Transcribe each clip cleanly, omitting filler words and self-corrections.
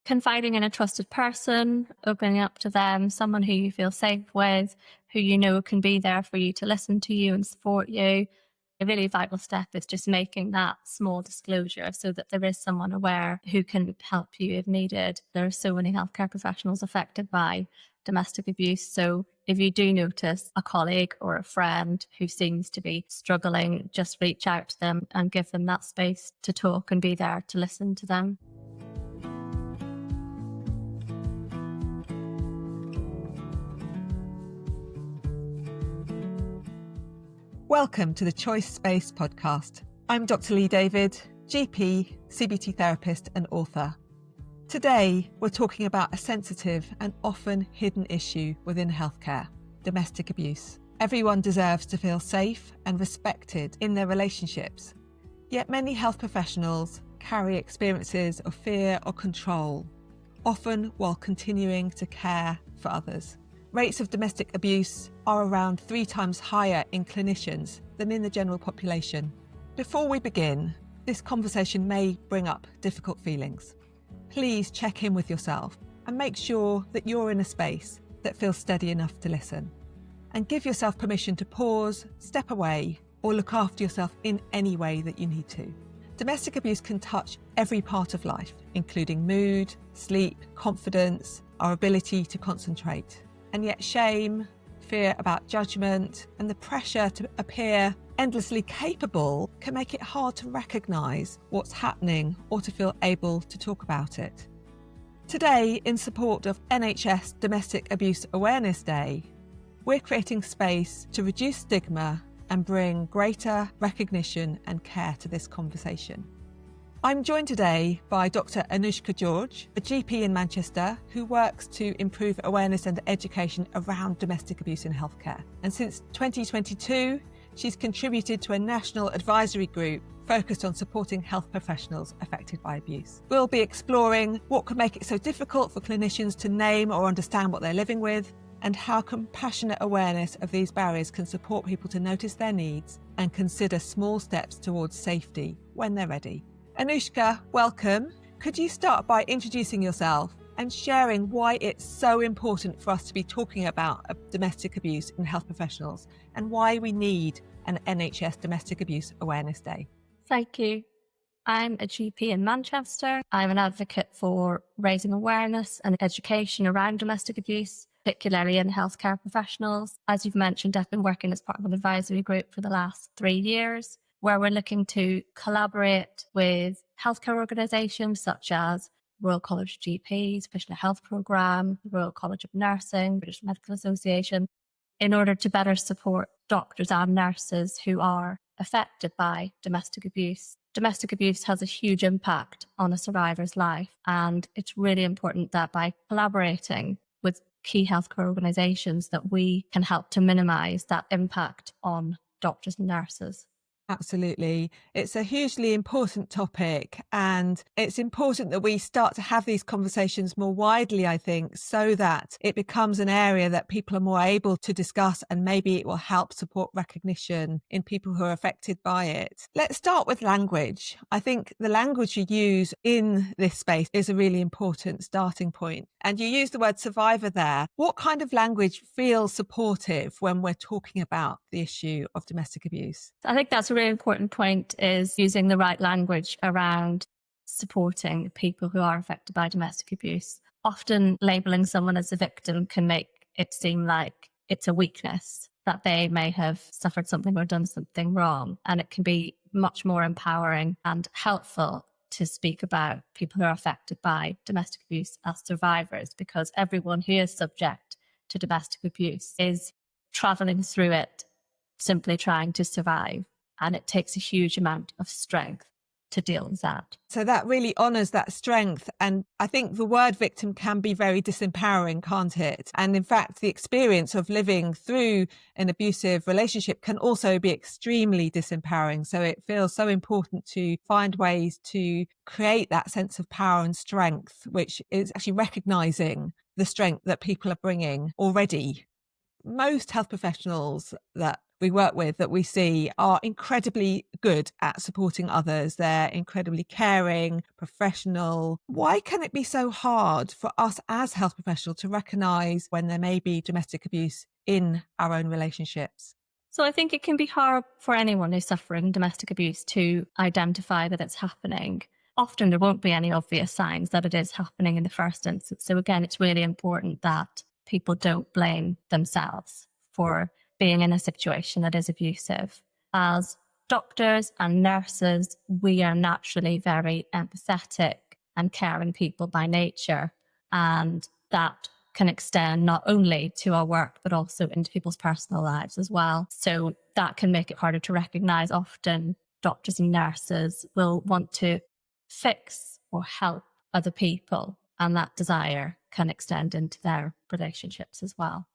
Confiding in a trusted person, opening up to them, someone who you feel safe with, who you know can be there for you to listen to you and support you. A really vital step is just making that small disclosure so that there is someone aware who can help you if needed. There are so many healthcare professionals affected by domestic abuse. So if you do notice a colleague or a friend who seems to be struggling, just reach out to them and give them that space to talk and be there to listen to them. Welcome to the Choice Space podcast. I'm Dr. Lee David, GP, CBT therapist and author. Today, we're talking about a sensitive and often hidden issue within healthcare, domestic abuse. Everyone deserves to feel safe and respected in their relationships. Yet many health professionals carry experiences of fear or control, often while continuing to care for others. Rates of domestic abuse are around 3 times higher in clinicians than in the general population. Before we begin, this conversation may bring up difficult feelings. Please check in with yourself and make sure that you're in a space that feels steady enough to listen. And give yourself permission to pause, step away, or look after yourself in any way that you need to. Domestic abuse can touch every part of life, including mood, sleep, confidence, our ability to concentrate. And yet shame, fear about judgment, and the pressure to appear endlessly capable can make it hard to recognise what's happening or to feel able to talk about it. Today, in support of NHS Domestic Abuse Awareness Day, we're creating space to reduce stigma and bring greater recognition and care to this conversation. I'm joined today by Dr Anoushka George, a GP in Manchester who works to improve awareness and education around domestic abuse in healthcare. And since 2022, she's contributed to a national advisory group focused on supporting health professionals affected by abuse. We'll be exploring what could make it so difficult for clinicians to name or understand what they're living with, and how compassionate awareness of these barriers can support people to notice their needs and consider small steps towards safety when they're ready. Anoushka, welcome. Could you start by introducing yourself and sharing why it's so important for us to be talking about domestic abuse in health professionals and why we need an NHS Domestic Abuse Awareness Day? Thank you. I'm a GP in Manchester. I'm an advocate for raising awareness and education around domestic abuse, particularly in healthcare professionals. As you've mentioned, I've been working as part of an advisory group for the last 3 years, where we're looking to collaborate with healthcare organisations such as Royal College of GPs, Professional Health Programme, the Royal College of Nursing, British Medical Association, in order to better support doctors and nurses who are affected by domestic abuse. Domestic abuse has a huge impact on a survivor's life, and it's really important that by collaborating with key healthcare organisations that we can help to minimise that impact on doctors and nurses. Absolutely. It's a hugely important topic, and it's important that we start to have these conversations more widely, I think, so that it becomes an area that people are more able to discuss, and maybe it will help support recognition in people who are affected by it. Let's start with language. I think the language you use in this space is a really important starting point. And you use the word survivor there. What kind of language feels supportive when we're talking about the issue of domestic abuse? I think that's a really important point, is using the right language around supporting people who are affected by domestic abuse. Often labelling someone as a victim can make it seem like it's a weakness, that they may have suffered something or done something wrong. And it can be much more empowering and helpful to speak about people who are affected by domestic abuse as survivors, because everyone who is subject to domestic abuse is travelling through it, simply trying to survive. And it takes a huge amount of strength to deal with that. So that really honours that strength. And I think the word victim can be very disempowering, can't it? And in fact, the experience of living through an abusive relationship can also be extremely disempowering. So it feels so important to find ways to create that sense of power and strength, which is actually recognising the strength that people are bringing already. Most health professionals that we work with that we see are incredibly good at supporting others. They're incredibly caring, professional. Why can it be so hard for us as health professionals to recognise when there may be domestic abuse in our own relationships? So I think it can be hard for anyone who's suffering domestic abuse to identify that it's happening. Often there won't be any obvious signs that it is happening in the first instance. So again, it's really important that people don't blame themselves for being in a situation that is abusive. As doctors and nurses, we are naturally very empathetic and caring people by nature. And that can extend not only to our work, but also into people's personal lives as well. So that can make it harder to recognize. Often doctors and nurses will want to fix or help other people, and that desire can extend into their relationships as well.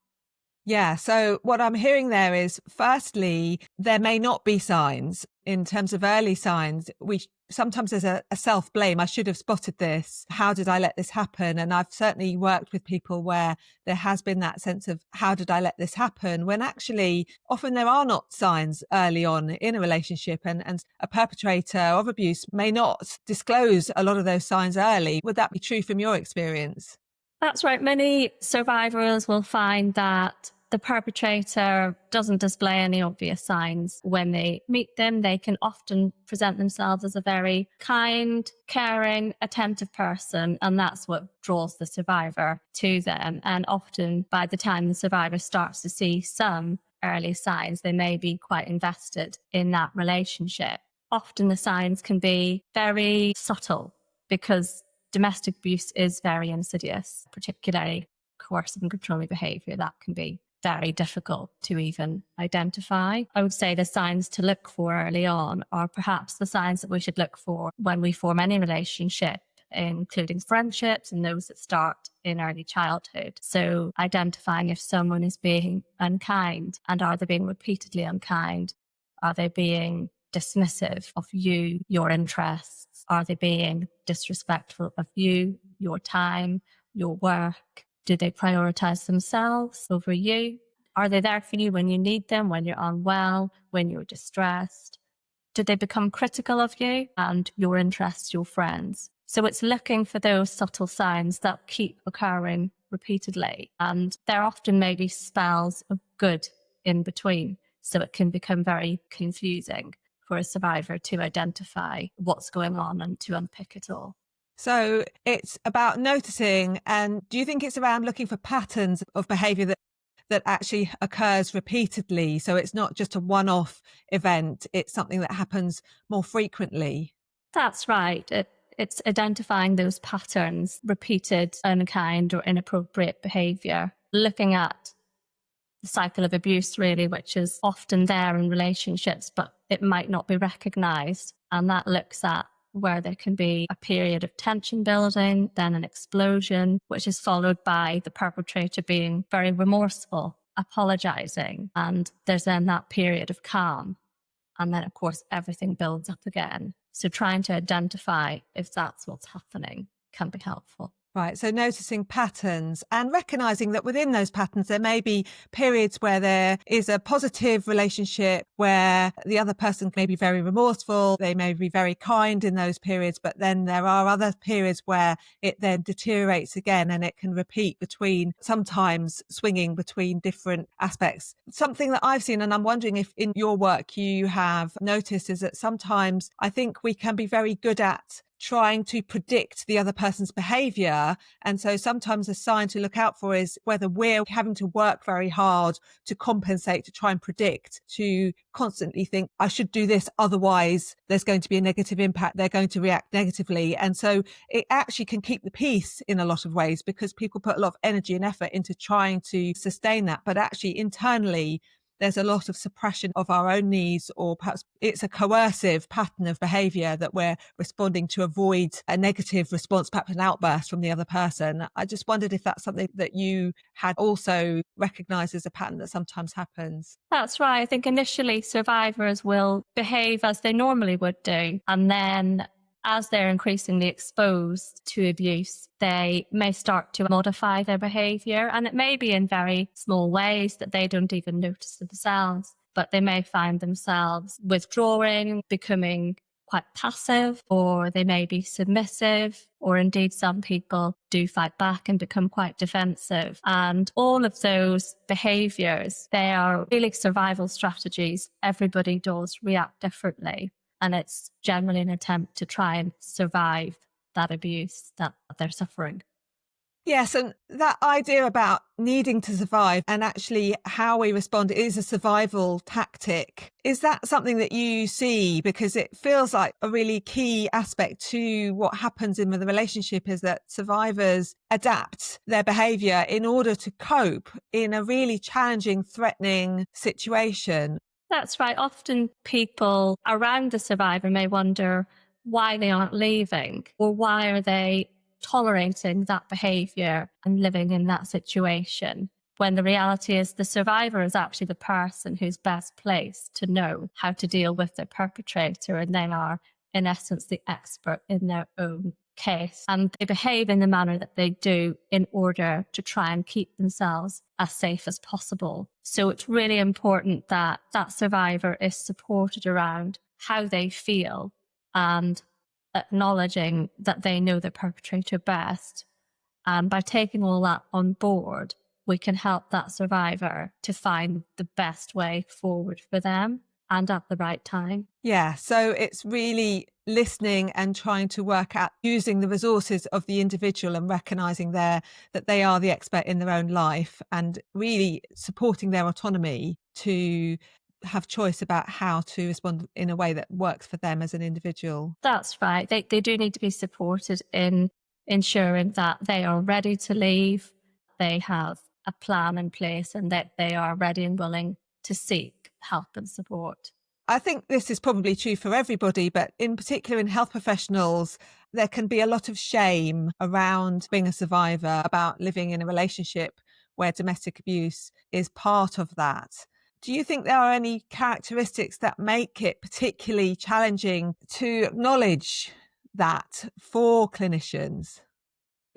Yeah. So what I'm hearing there is, firstly, there may not be signs in terms of early signs. Sometimes there's a self-blame. I should have spotted this. How did I let this happen? And I've certainly worked with people where there has been that sense of, how did I let this happen? When actually often there are not signs early on in a relationship, and a perpetrator of abuse may not disclose a lot of those signs early. Would that be true from your experience? That's right. Many survivors will find that the perpetrator doesn't display any obvious signs. When they meet them, they can often present themselves as a very kind, caring, attentive person, and that's what draws the survivor to them. And often by the time the survivor starts to see some early signs, they may be quite invested in that relationship. Often the signs can be very subtle because domestic abuse is very insidious, particularly coercive and controlling behaviour. That can be very difficult to even identify. I would say the signs to look for early on are perhaps the signs that we should look for when we form any relationship, including friendships and those that start in early childhood. So identifying if someone is being unkind, and are they being repeatedly unkind? Are they being dismissive of you, your interests? Are they being disrespectful of you, your time, your work? Do they prioritize themselves over you? Are they there for you when you need them, when you're unwell, when you're distressed? Do they become critical of you and your interests, your friends? So it's looking for those subtle signs that keep occurring repeatedly. And there often may be spells of good in between. So it can become very confusing for a survivor to identify what's going on and to unpick it all. So it's about noticing. And do you think it's around looking for patterns of behaviour that actually occurs repeatedly? So it's not just a one-off event, it's something that happens more frequently. That's right. It's identifying those patterns, repeated unkind or inappropriate behaviour, looking at the cycle of abuse, really, which is often there in relationships, but it might not be recognised. And that looks at where there can be a period of tension building, then an explosion, which is followed by the perpetrator being very remorseful, apologising. And there's then that period of calm. And then, of course, everything builds up again. So trying to identify if that's what's happening can be helpful. Right. So noticing patterns and recognizing that within those patterns, there may be periods where there is a positive relationship where the other person may be very remorseful. They may be very kind in those periods, but then there are other periods where it then deteriorates again, and it can repeat between, sometimes swinging between different aspects. Something that I've seen, and I'm wondering if in your work you have noticed, is that sometimes I think we can be very good at trying to predict the other person's behavior. And so sometimes a sign to look out for is whether we're having to work very hard to compensate, to try and predict, to constantly think, I should do this, otherwise there's going to be a negative impact, they're going to react negatively. And so it actually can keep the peace in a lot of ways, because people put a lot of energy and effort into trying to sustain that. But actually internally, there's a lot of suppression of our own needs, or perhaps it's a coercive pattern of behaviour that we're responding to avoid a negative response, perhaps an outburst from the other person. I just wondered if that's something that you had also recognised as a pattern that sometimes happens. That's right. I think initially survivors will behave as they normally would do, and then as they're increasingly exposed to abuse, they may start to modify their behaviour, and it may be in very small ways that they don't even notice themselves. but they may find themselves withdrawing, becoming quite passive, or they may be submissive, or indeed some people do fight back and become quite defensive. And all of those behaviours, they are really survival strategies. Everybody does react differently, and it's generally an attempt to try and survive that abuse that they're suffering. Yes, and that idea about needing to survive and actually how we respond is a survival tactic. Is that something that you see? Because it feels like a really key aspect to what happens in the relationship is that survivors adapt their behaviour in order to cope in a really challenging, threatening situation. That's right. Often people around the survivor may wonder why they aren't leaving, or why are they tolerating that behaviour and living in that situation, when the reality is the survivor is actually the person who's best placed to know how to deal with their perpetrator, and they are in essence the expert in their own case, and they behave in the manner that they do in order to try and keep themselves as safe as possible. So it's really important that that survivor is supported around how they feel and acknowledging that they know the perpetrator best. And by taking all that on board, we can help that survivor to find the best way forward for them and at the right time. Yeah, so it's really listening and trying to work out using the resources of the individual and recognising that they are the expert in their own life, and really supporting their autonomy to have choice about how to respond in a way that works for them as an individual. That's right. They do need to be supported in ensuring that they are ready to leave, they have a plan in place, and that they are ready and willing to seek help and support. I think this is probably true for everybody, but in particular in health professionals, there can be a lot of shame around being a survivor, about living in a relationship where domestic abuse is part of that. Do you think there are any characteristics that make it particularly challenging to acknowledge that for clinicians?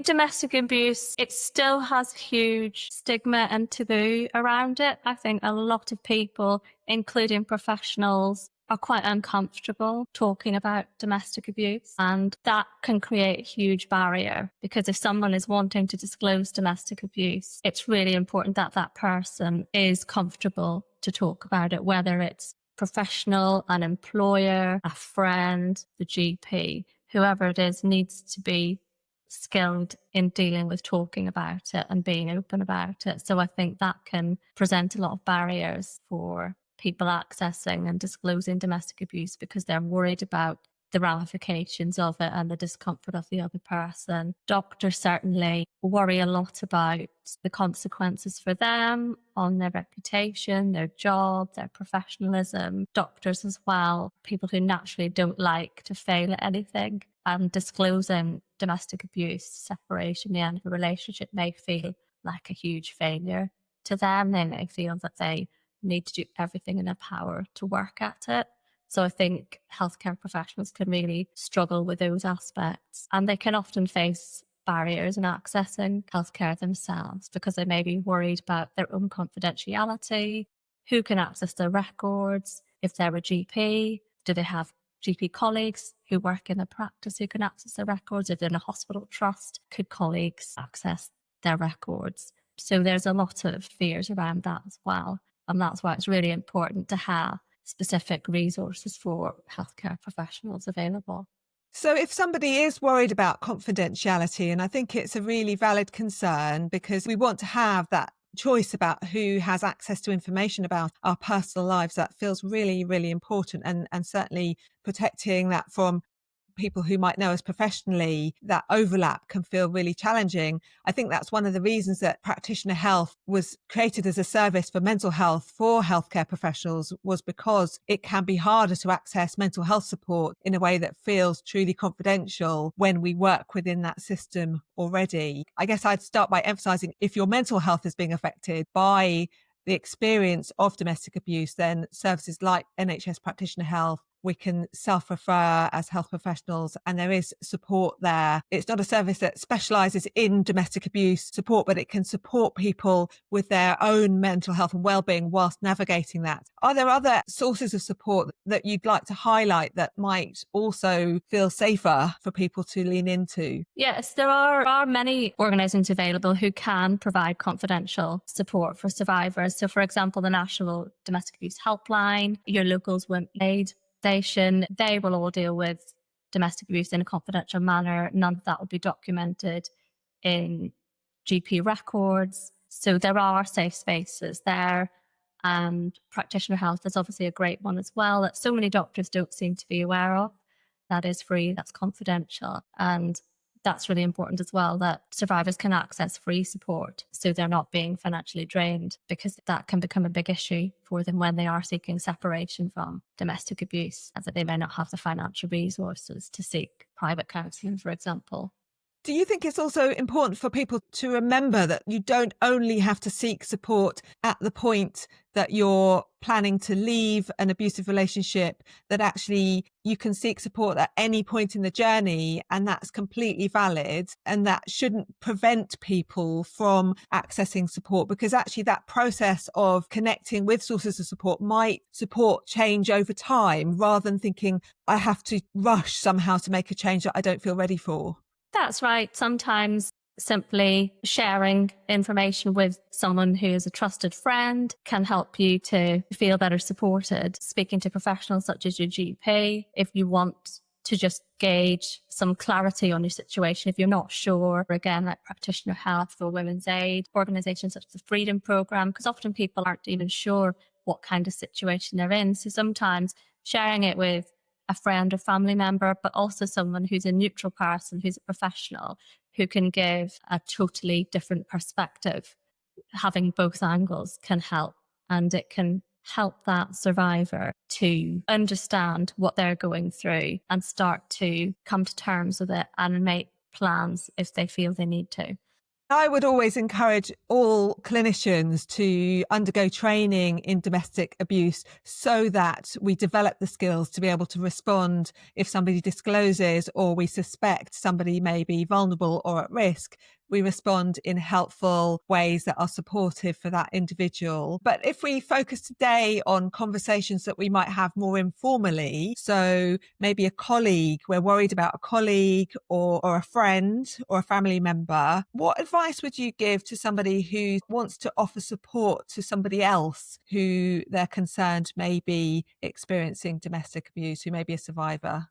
Domestic abuse, it still has huge stigma and taboo around it. I think a lot of people, including professionals, are quite uncomfortable talking about domestic abuse, and that can create a huge barrier, because if someone is wanting to disclose domestic abuse, it's really important that that person is comfortable to talk about it, whether it's professional, an employer, a friend, the GP, whoever it is needs to be skilled in dealing with talking about it and being open about it. So I think that can present a lot of barriers for people accessing and disclosing domestic abuse, because they're worried about the ramifications of it and the discomfort of the other person. Doctors certainly worry a lot about the consequences for them on their reputation, their job, their professionalism. Doctors as well, people who naturally don't like to fail at anything, and disclosing domestic abuse, separation, the end of a relationship may feel like a huge failure to them. They may feel that they need to do everything in their power to work at it. So I think healthcare professionals can really struggle with those aspects, and they can often face barriers in accessing healthcare themselves, because they may be worried about their own confidentiality, who can access their records, if they're a GP, do they have GP colleagues who work in a practice who can access their records? If they're in a hospital trust, could colleagues access their records? So there's a lot of fears around that as well. And that's why it's really important to have specific resources for healthcare professionals available. So if somebody is worried about confidentiality, and I think it's a really valid concern, because we want to have that choice about who has access to information about our personal lives, that feels really, really important, and certainly protecting that from people who might know us professionally, that overlap can feel really challenging. I think that's one of the reasons that practitioner health was created as a service for mental health for healthcare professionals, was because it can be harder to access mental health support in a way that feels truly confidential when we work within that system already. I guess I'd start by emphasising, if your mental health is being affected by the experience of domestic abuse, then services like NHS practitioner health we can self-refer as health professionals, and there is support there. It's not a service that specialises in domestic abuse support, but it can support people with their own mental health and well-being whilst navigating that. Are there other sources of support that you'd like to highlight that might also feel safer for people to lean into? Yes, there are many organisations available who can provide confidential support for survivors. So, for example, the National Domestic Abuse Helpline, your local's women's aid station, they will all deal with domestic abuse in a confidential manner. None of that will be documented in GP records. So there are safe spaces there. And practitioner health is obviously a great one as well, that so many doctors don't seem to be aware of. That is free, that's confidential. And that's really important as well, that survivors can access free support so they're not being financially drained, because that can become a big issue for them when they are seeking separation from domestic abuse, as that they may not have the financial resources to seek private counselling, for example. Do you think it's also important for people to remember that you don't only have to seek support at the point that you're planning to leave an abusive relationship, that actually you can seek support at any point in the journey, and that's completely valid, and that shouldn't prevent people from accessing support, because actually that process of connecting with sources of support might support change over time, rather than thinking I have to rush somehow to make a change that I don't feel ready for? That's right. Sometimes simply sharing information with someone who is a trusted friend can help you to feel better supported. Speaking to professionals such as your GP, if you want to just gauge some clarity on your situation, if you're not sure, again, like practitioner health or women's aid, organisations such as the Freedom Programme, because often people aren't even sure what kind of situation they're in. So sometimes sharing it with a friend or family member, but also someone who's a neutral person, who's a professional, who can give a totally different perspective. Having both angles can help, and it can help that survivor to understand what they're going through and start to come to terms with it and make plans if they feel they need to. I would always encourage all clinicians to undergo training in domestic abuse so that we develop the skills to be able to respond if somebody discloses or we suspect somebody may be vulnerable or at risk. We respond in helpful ways that are supportive for that individual. But if we focus today on conversations that we might have more informally, so maybe a colleague, we're worried about a colleague or a friend or a family member, what advice would you give to somebody who wants to offer support to somebody else who they're concerned may be experiencing domestic abuse, who may be a survivor?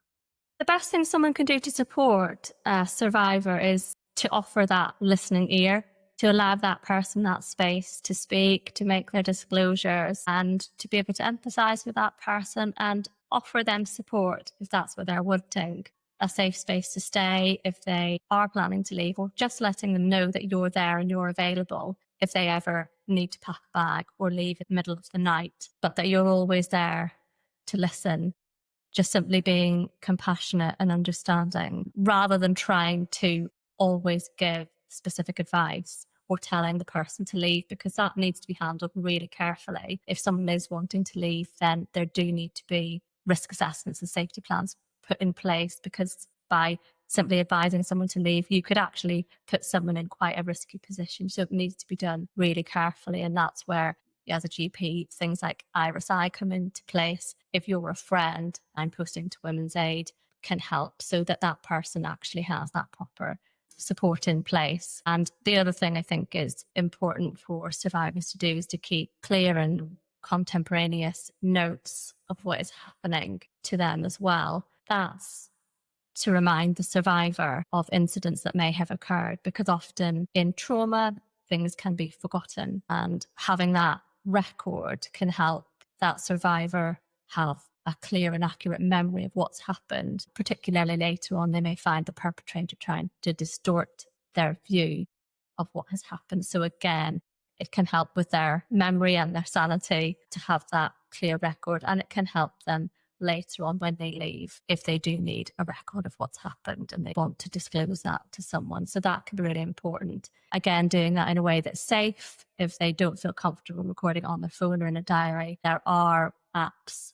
The best thing someone can do to support a survivor is to offer that listening ear, to allow that person that space to speak, to make their disclosures, and to be able to empathise with that person and offer them support if that's what they're wanting. A safe space to stay if they are planning to leave, or just letting them know that you're there and you're available if they ever need to pack a bag or leave in the middle of the night, but that you're always there to listen. Just simply being compassionate and understanding, rather than trying to always give specific advice or telling the person to leave, because that needs to be handled really carefully. If someone is wanting to leave, then there do need to be risk assessments and safety plans put in place, because by simply advising someone to leave, you could actually put someone in quite a risky position. So it needs to be done really carefully. And that's where, as a GP, things like IRIS-I come into place. If you're a friend, I'm posting to Women's Aid, can help so that that person actually has that proper support in place. And the other thing I think is important for survivors to do is to keep clear and contemporaneous notes of what is happening to them as well. That's to remind the survivor of incidents that may have occurred, because often in trauma, things can be forgotten, and having that record can help that survivor have a clear and accurate memory of what's happened. Particularly later on, they may find the perpetrator trying to distort their view of what has happened. So again, it can help with their memory and their sanity to have that clear record, and it can help them later on when they leave if they do need a record of what's happened and they want to disclose that to someone. So that can be really important. Again, doing that in a way that's safe. If they don't feel comfortable recording on their phone or in a diary, there are apps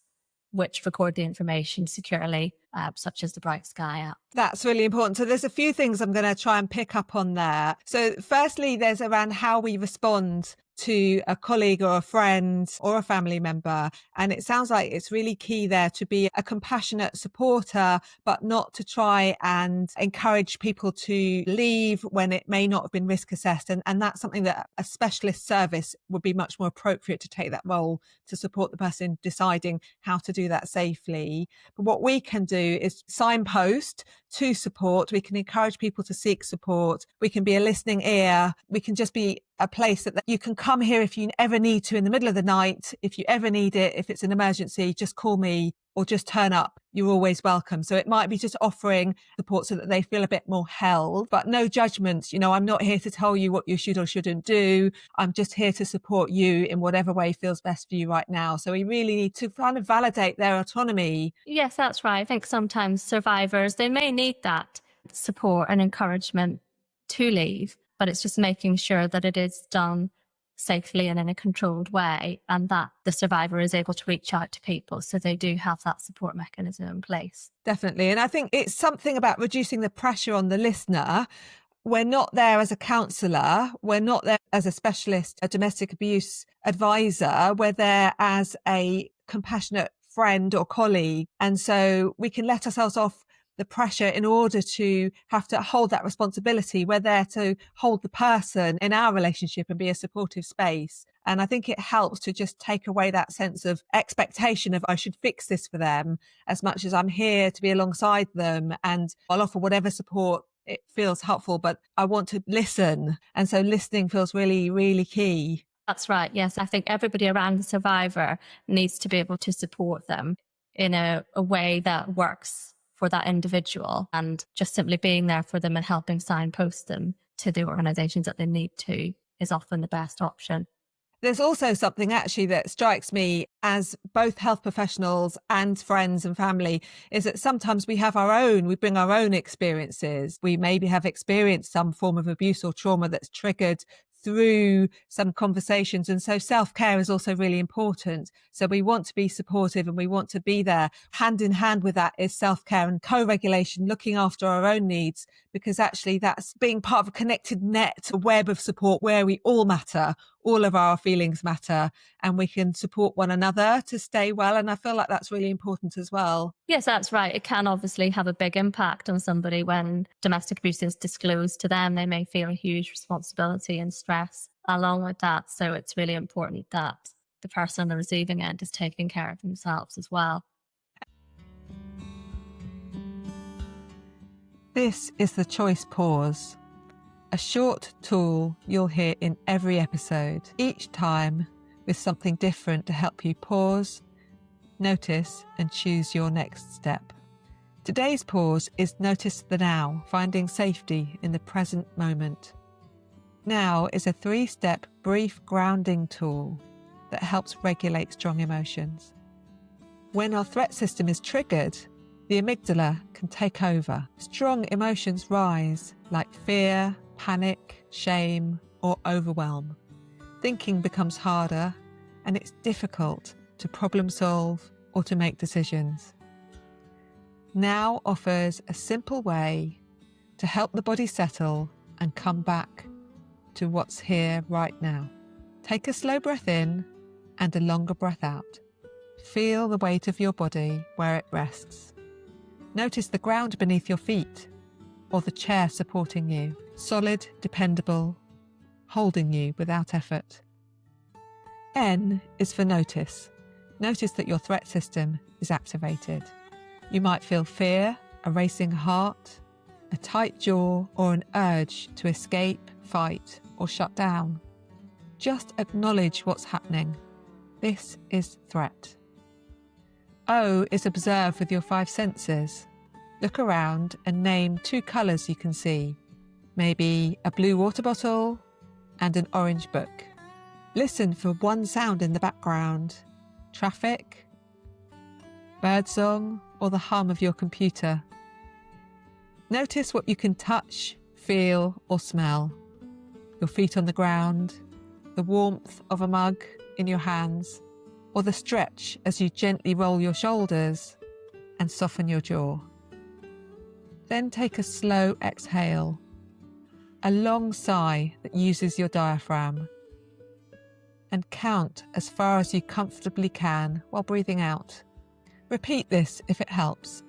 which record the information securely, such as the Bright Sky app. That's really important. So there's a few things I'm going to try and pick up on there. So firstly, there's around how we respond to a colleague or a friend or a family member. And it sounds like it's really key there to be a compassionate supporter, but not to try and encourage people to leave when it may not have been risk assessed. And that's something that a specialist service would be much more appropriate to take that role to support the person deciding how to do that safely. But what we can do is signpost to support. We can encourage people to seek support. We can be a listening ear. We can just be a place that you can come here if you ever need to in the middle of the night. If you ever need it, if it's an emergency, just call me or just turn up. You're always welcome. So it might be just offering support so that they feel a bit more held, but no judgments. I'm not here to tell you what you should or shouldn't do. I'm just here to support you in whatever way feels best for you right now. So we really need to kind of validate their autonomy. Yes, that's right. I think sometimes survivors, they may need that support and encouragement to leave, but it's just making sure that it is done safely and in a controlled way, and that the survivor is able to reach out to people so they do have that support mechanism in place. Definitely. And I think it's something about reducing the pressure on the listener. We're not there as a counsellor. We're not there as a specialist, a domestic abuse advisor. We're there as a compassionate friend or colleague. And so we can let ourselves off the pressure in order to have to hold that responsibility. We're there to hold the person in our relationship and be a supportive space. And I think it helps to just take away that sense of expectation of I should fix this for them, as much as I'm here to be alongside them and I'll offer whatever support it feels helpful, but I want to listen. And so listening feels really, really key. That's right. Yes. I think everybody around the survivor needs to be able to support them in a way that works for that individual, and just simply being there for them and helping signpost them to the organisations that they need to is often the best option. There's also something actually that strikes me as both health professionals and friends and family is that sometimes we bring our own experiences. We maybe have experienced some form of abuse or trauma that's triggered through some conversations. And so self-care is also really important. So we want to be supportive and we want to be there. Hand in hand with that is self-care and co-regulation, looking after our own needs, because actually that's being part of a connected net, a web of support where we all matter. All of our feelings matter and we can support one another to stay well. And I feel like that's really important as well. Yes, that's right. It can obviously have a big impact on somebody when domestic abuse is disclosed to them. They may feel a huge responsibility and stress along with that. So it's really important that the person on the receiving end is taking care of themselves as well. This is the choice pause. A short tool you'll hear in every episode, each time with something different to help you pause, notice and choose your next step. Today's pause is Notice the Now, finding safety in the present moment. Now is a 3-step brief grounding tool that helps regulate strong emotions. When our threat system is triggered, the amygdala can take over. Strong emotions rise like fear, panic, shame, or overwhelm. Thinking becomes harder and it's difficult to problem solve or to make decisions. Now offers a simple way to help the body settle and come back to what's here right now. Take a slow breath in and a longer breath out. Feel the weight of your body where it rests. Notice the ground beneath your feet or the chair supporting you. Solid, dependable, holding you without effort. N is for notice. Notice that your threat system is activated. You might feel fear, a racing heart, a tight jaw, or an urge to escape, fight, or shut down. Just acknowledge what's happening. This is threat. O is observe with your 5 senses. Look around and name 2 colours you can see. Maybe a blue water bottle and an orange book. Listen for one sound in the background. Traffic, birdsong, or the hum of your computer. Notice what you can touch, feel, or smell. Your feet on the ground, the warmth of a mug in your hands, or the stretch as you gently roll your shoulders and soften your jaw. Then take a slow exhale, a long sigh that uses your diaphragm, and count as far as you comfortably can while breathing out. Repeat this if it helps.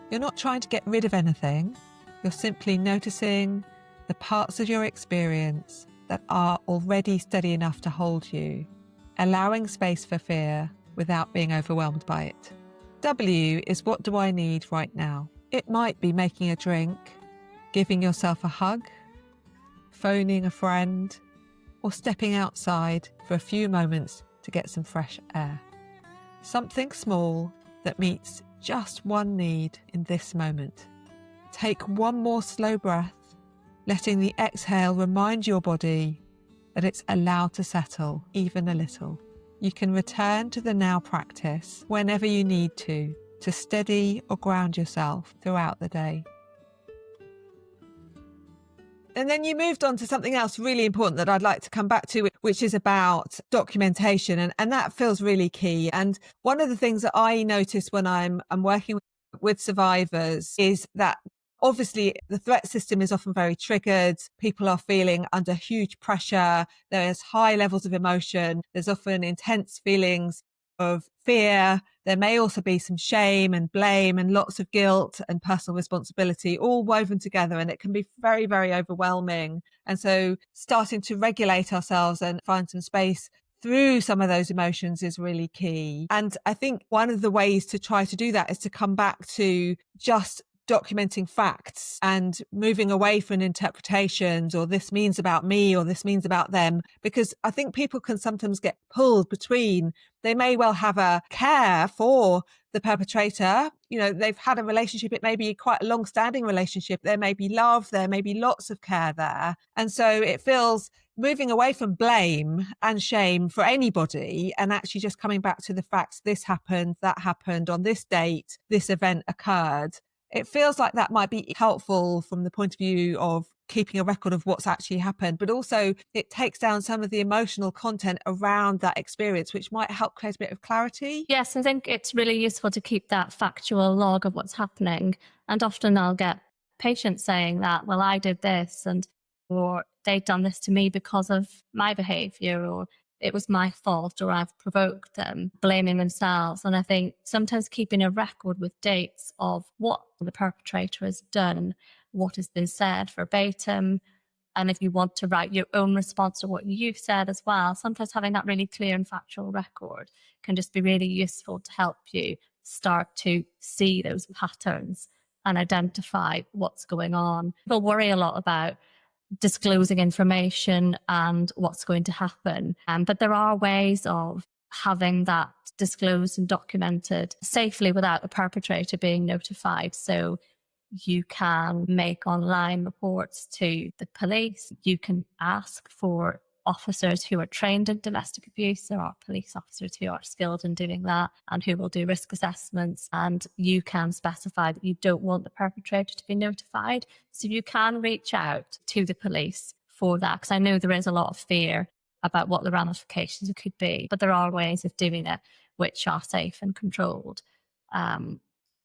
You're not trying to get rid of anything, you're simply noticing the parts of your experience that are already steady enough to hold you, allowing space for fear without being overwhelmed by it. W is what do I need right now? It might be making a drink, giving yourself a hug, phoning a friend, or stepping outside for a few moments to get some fresh air. Something small that meets just one need in this moment. Take one more slow breath, letting the exhale remind your body that it's allowed to settle even a little. You can return to the now practice whenever you need to steady or ground yourself throughout the day. And then you moved on to something else really important that I'd like to come back to, which is about documentation. And that feels really key. And one of the things that I notice when I'm working with survivors is that obviously the threat system is often very triggered. People are feeling under huge pressure. There's high levels of emotion. There's often intense feelings of fear. There may also be some shame and blame and lots of guilt and personal responsibility all woven together, and it can be very, very overwhelming. And so starting to regulate ourselves and find some space through some of those emotions is really key. And I think one of the ways to try to do that is to come back to just documenting facts and moving away from interpretations, or this means about me or this means about them, because I think people can sometimes get pulled between. They may well have a care for the perpetrator. You know, they've had a relationship. It may be quite a long-standing relationship. There may be love. There may be lots of care there. And so it feels moving away from blame and shame for anybody and actually just coming back to the facts. This happened, that happened on this date, this event occurred. It feels like that might be helpful from the point of view of keeping a record of what's actually happened, but also it takes down some of the emotional content around that experience, which might help create a bit of clarity. Yes, I think it's really useful to keep that factual log of what's happening. And often I'll get patients saying that, well, I did this, or they've done this to me because of my behavior, or it was my fault, or I've provoked them, blaming themselves. And I think sometimes keeping a record with dates of what the perpetrator has done, what has been said verbatim, and if you want to write your own response to what you've said as well, sometimes having that really clear and factual record can just be really useful to help you start to see those patterns and identify what's going on. People worry a lot about disclosing information and what's going to happen. But there are ways of having that disclosed and documented safely without the perpetrator being notified. So you can make online reports to the police. You can ask for officers who are trained in domestic abuse. There are police officers who are skilled in doing that and who will do risk assessments. And you can specify that you don't want the perpetrator to be notified. So you can reach out to the police for that, because I know there is a lot of fear about what the ramifications could be, but there are ways of doing it which are safe and controlled.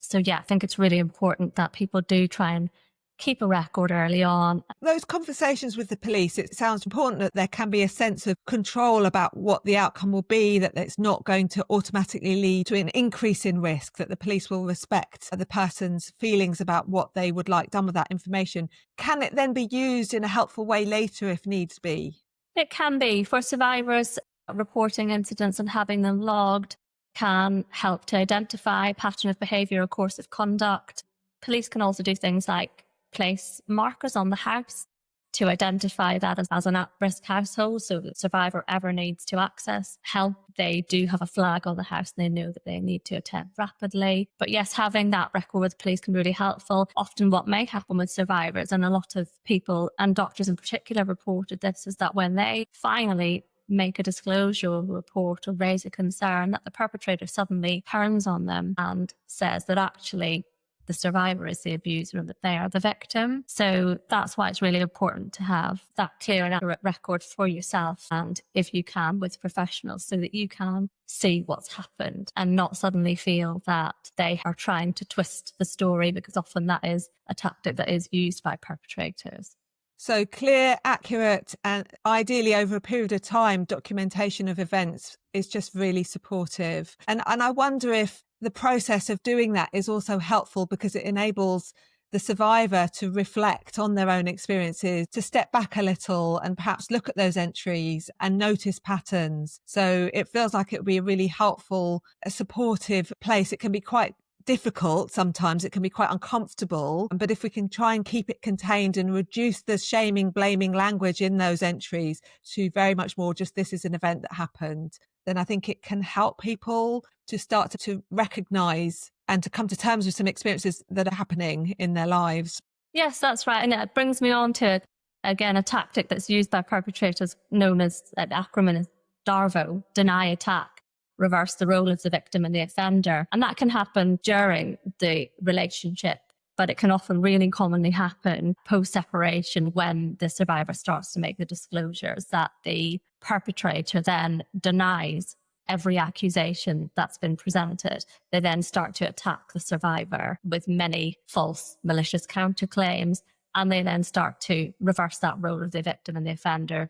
So yeah, I think it's really important that people do try and keep a record early on. Those conversations with the police, it sounds important that there can be a sense of control about what the outcome will be, that it's not going to automatically lead to an increase in risk, that the police will respect the person's feelings about what they would like done with that information. Can it then be used in a helpful way later if needs be? It can be. For survivors, reporting incidents and having them logged can help to identify pattern of behaviour or course of conduct. Police can also do things like place markers on the house to identify that as an at-risk household, so that the survivor ever needs to access help, they do have a flag on the house and they know that they need to attend rapidly. But yes, having that record with police can be really helpful. Often what may happen with survivors, and a lot of people and doctors in particular reported this, is that when they finally make a disclosure or report or raise a concern, that the perpetrator suddenly turns on them and says that actually the survivor is the abuser and that they are the victim. So that's why it's really important to have that clear and accurate record for yourself, and if you can, with professionals, so that you can see what's happened and not suddenly feel that they are trying to twist the story, because often that is a tactic that is used by perpetrators. So clear, accurate, and ideally over a period of time, documentation of events is just really supportive. And I wonder if the process of doing that is also helpful because it enables the survivor to reflect on their own experiences, to step back a little and perhaps look at those entries and notice patterns. So it feels like it would be a really helpful, a supportive place. It can be quite difficult sometimes, it can be quite uncomfortable, but if we can try and keep it contained and reduce the shaming, blaming language in those entries to very much more just this is an event that happened, then I think it can help people to start to recognise and to come to terms with some experiences that are happening in their lives. Yes, that's right. And it brings me on to, again, a tactic that's used by perpetrators known as, the acronym is DARVO, deny, attack, reverse the role of the victim and the offender. And that can happen during the relationship, but it can often really commonly happen post-separation when the survivor starts to make the disclosures that the perpetrator then denies every accusation that's been presented. They then start to attack the survivor with many false, malicious counterclaims, and they then start to reverse that role of the victim and the offender.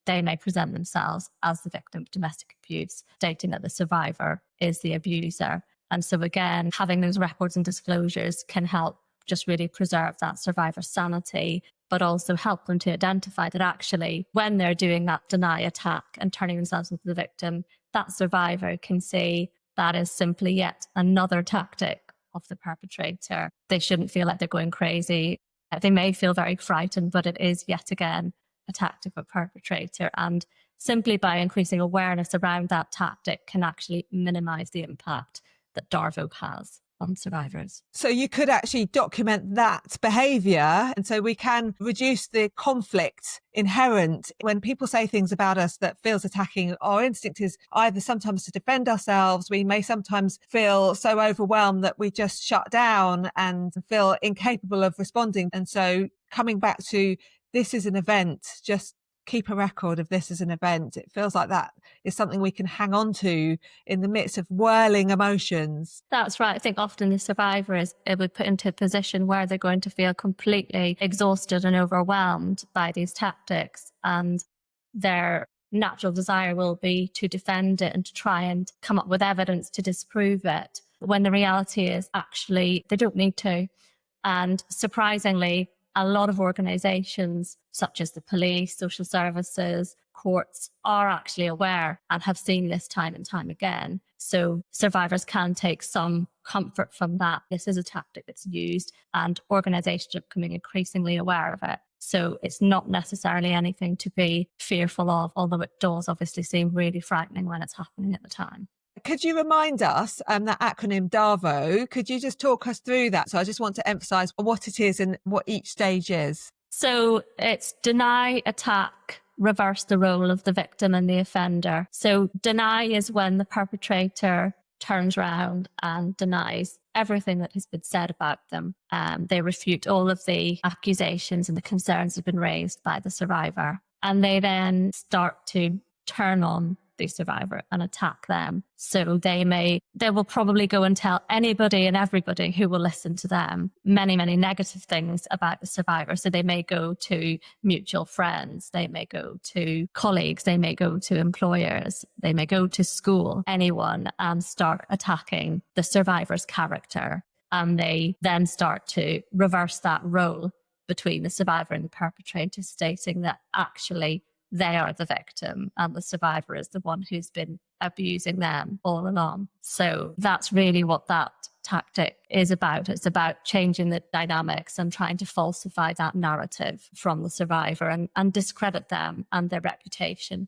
They may present themselves as the victim of domestic abuse, stating that the survivor is the abuser. And so again, having those records and disclosures can help just really preserve that survivor's sanity, but also help them to identify that actually when they're doing that deny, attack and turning themselves into the victim, that survivor can see that is simply yet another tactic of the perpetrator. They shouldn't feel like they're going crazy. They may feel very frightened, but it is yet again a tactic of a perpetrator. And simply by increasing awareness around that tactic can actually minimize the impact that DARVO has on survivors. So you could actually document that behaviour, and so we can reduce the conflict inherent when people say things about us that feels attacking. Our instinct is either sometimes to defend ourselves. We may sometimes feel so overwhelmed that we just shut down and feel incapable of responding. And so coming back to this is an event, just keep a record of this as an event. It feels like that is something we can hang on to in the midst of whirling emotions. That's right. I think often the survivor is put into a position where they're going to feel completely exhausted and overwhelmed by these tactics, and their natural desire will be to defend it and to try and come up with evidence to disprove it, when the reality is actually they don't need to. And surprisingly, a lot of organisations, such as the police, social services, courts, are actually aware and have seen this time and time again. So survivors can take some comfort from that. This is a tactic that's used, and organisations are becoming increasingly aware of it. So it's not necessarily anything to be fearful of, although it does obviously seem really frightening when it's happening at the time. Could you remind us that acronym DARVO? Could you just talk us through that? So I just want to emphasise what it is and what each stage is. So it's deny, attack, reverse the role of the victim and the offender. So deny is when the perpetrator turns around and denies everything that has been said about them. They refute all of the accusations and the concerns that have been raised by the survivor. And they then start to turn on the survivor and attack them. So they will probably go and tell anybody and everybody who will listen to them many, many negative things about the survivor. So they may go to mutual friends, they may go to colleagues, they may go to employers, they may go to school, anyone, and start attacking the survivor's character. And they then start to reverse that role between the survivor and the perpetrator, stating that actually they are the victim and the survivor is the one who's been abusing them all along. So that's really what that tactic is about. It's about changing the dynamics and trying to falsify that narrative from the survivor and discredit them and their reputation.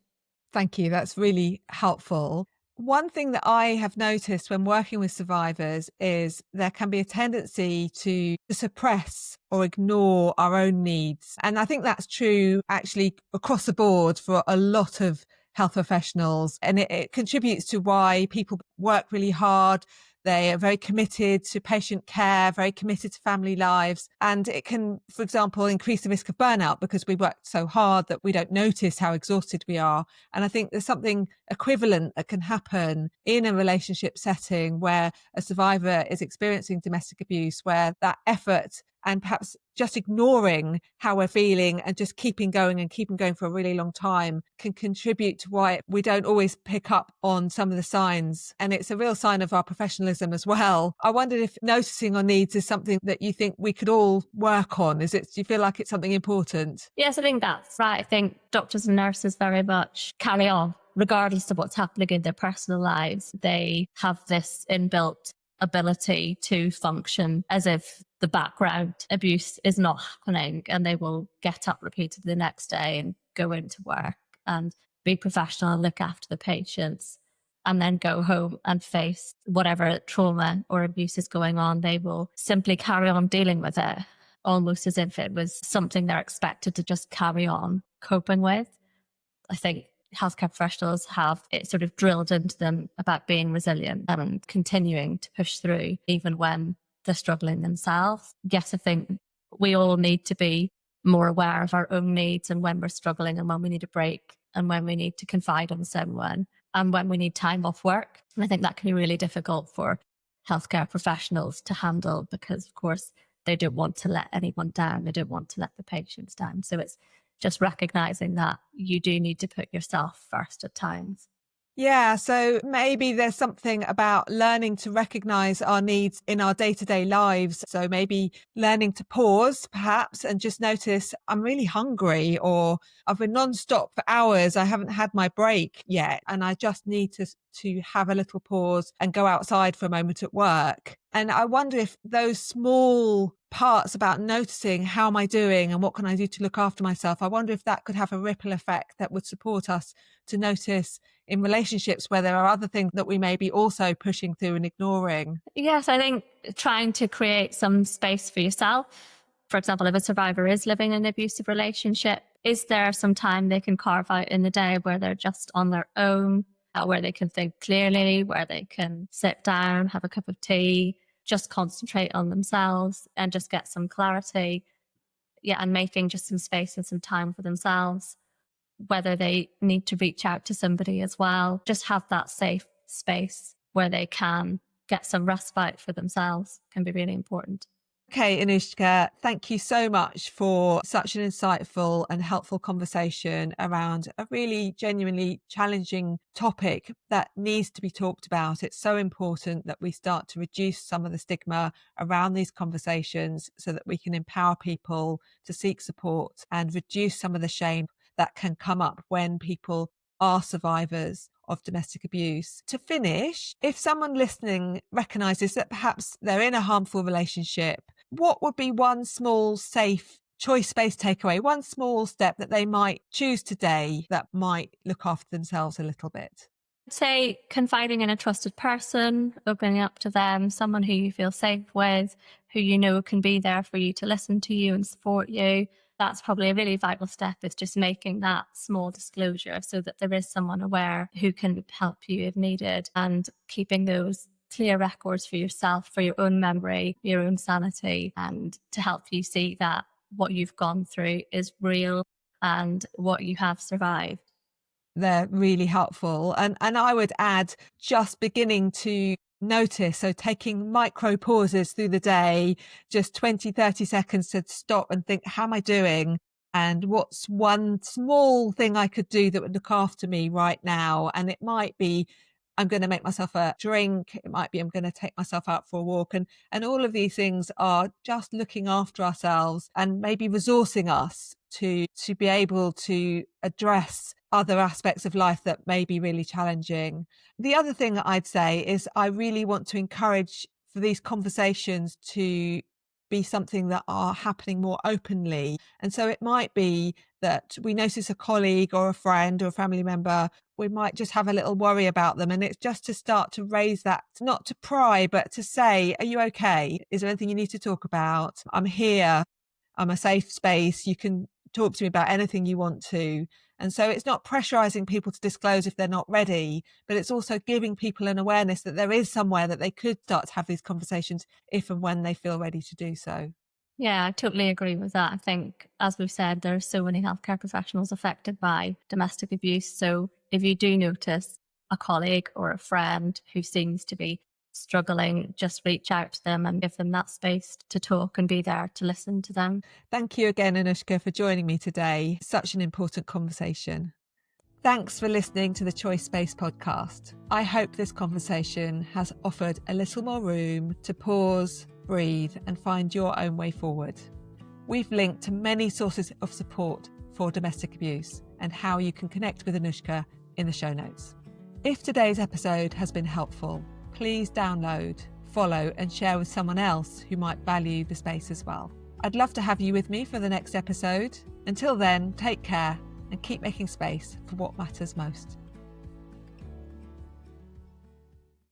Thank you. That's really helpful. One thing that I have noticed when working with survivors is there can be a tendency to suppress or ignore our own needs. And I think that's true actually across the board for a lot of health professionals. And it contributes to why people work really hard. They are very committed to patient care, very committed to family lives. And it can, for example, increase the risk of burnout because we work so hard that we don't notice how exhausted we are. And I think there's something equivalent that can happen in a relationship setting where a survivor is experiencing domestic abuse, where that effort and perhaps just ignoring how we're feeling and just keeping going for a really long time can contribute to why we don't always pick up on some of the signs. And it's a real sign of our professionalism as well. I wondered if noticing our needs is something that you think we could all work on. Do you feel like it's something important? Yes, I think that's right. I think doctors and nurses very much carry on, regardless of what's happening in their personal lives. They have this inbuilt ability to function as if the background abuse is not happening, and they will get up repeatedly the next day and go into work and be professional and look after the patients, and then go home and face whatever trauma or abuse is going on. They will simply carry on dealing with it, almost as if it was something they're expected to just carry on coping with. I think healthcare professionals have it sort of drilled into them about being resilient and continuing to push through even when they're struggling themselves. Yes, I think we all need to be more aware of our own needs and when we're struggling and when we need a break and when we need to confide in someone and when we need time off work. And I think that can be really difficult for healthcare professionals to handle because, of course, they don't want to let anyone down. They don't want to let the patients down. So it's just recognizing that you do need to put yourself first at times. Yeah, so maybe there's something about learning to recognize our needs in our day-to-day lives. So maybe learning to pause perhaps and just notice I'm really hungry, or I've been non-stop for hours. I haven't had my break yet. And I just need to have a little pause and go outside for a moment at work. And I wonder if those small parts about noticing how am I doing and what can I do to look after myself, I wonder if that could have a ripple effect that would support us to notice in relationships where there are other things that we may be also pushing through and ignoring. Yes, I think trying to create some space for yourself. For example, if a survivor is living in an abusive relationship, is there some time they can carve out in the day where they're just on their own, where they can think clearly, where they can sit down, have a cup of tea, just concentrate on themselves and just get some clarity. Yeah, and making just some space and some time for themselves, whether they need to reach out to somebody as well. Just have that safe space where they can get some respite for themselves can be really important. Okay, Anoushka, thank you so much for such an insightful and helpful conversation around a really genuinely challenging topic that needs to be talked about. It's so important that we start to reduce some of the stigma around these conversations so that we can empower people to seek support and reduce some of the shame that can come up when people are survivors of domestic abuse. To finish, if someone listening recognises that perhaps they're in a harmful relationship, what would be one small, safe, choice-based takeaway, one small step that they might choose today that might look after themselves a little bit? I'd say confiding in a trusted person, opening up to them, someone who you feel safe with, who you know can be there for you to listen to you and support you. That's probably a really vital step, is just making that small disclosure so that there is someone aware who can help you if needed, and keeping those clear records for yourself, for your own memory, your own sanity, and to help you see that what you've gone through is real and what you have survived. They're really helpful. And I would add just beginning to notice, so taking micro pauses through the day, just 20, 30 seconds to stop and think, how am I doing? And what's one small thing I could do that would look after me right now? And it might be, I'm going to make myself a drink. It might be, I'm going to take myself out for a walk. And all of these things are just looking after ourselves and maybe resourcing us to be able to address other aspects of life that may be really challenging. The other thing that I'd say is I really want to encourage for these conversations to be something that are happening more openly. And so it might be that we notice a colleague or a friend or a family member, we might just have a little worry about them. And it's just to start to raise that, not to pry, but to say, are you okay? Is there anything you need to talk about? I'm here. I'm a safe space. You can talk to me about anything you want to. And so it's not pressurising people to disclose if they're not ready, but it's also giving people an awareness that there is somewhere that they could start to have these conversations if and when they feel ready to do so. Yeah, I totally agree with that. I think, as we've said, there are so many healthcare professionals affected by domestic abuse. So if you do notice a colleague or a friend who seems to be struggling, just reach out to them and give them that space to talk and be there to listen to them. Thank you again, Anoushka, for joining me today. Such an important conversation. Thanks for listening to the Choice Space podcast. I hope this conversation has offered a little more room to pause, breathe, and find your own way forward. We've linked to many sources of support for domestic abuse and how you can connect with Anoushka in the show notes. If today's episode has been helpful, please download, follow, and share with someone else who might value the space as well. I'd love to have you with me for the next episode. Until then, take care and keep making space for what matters most.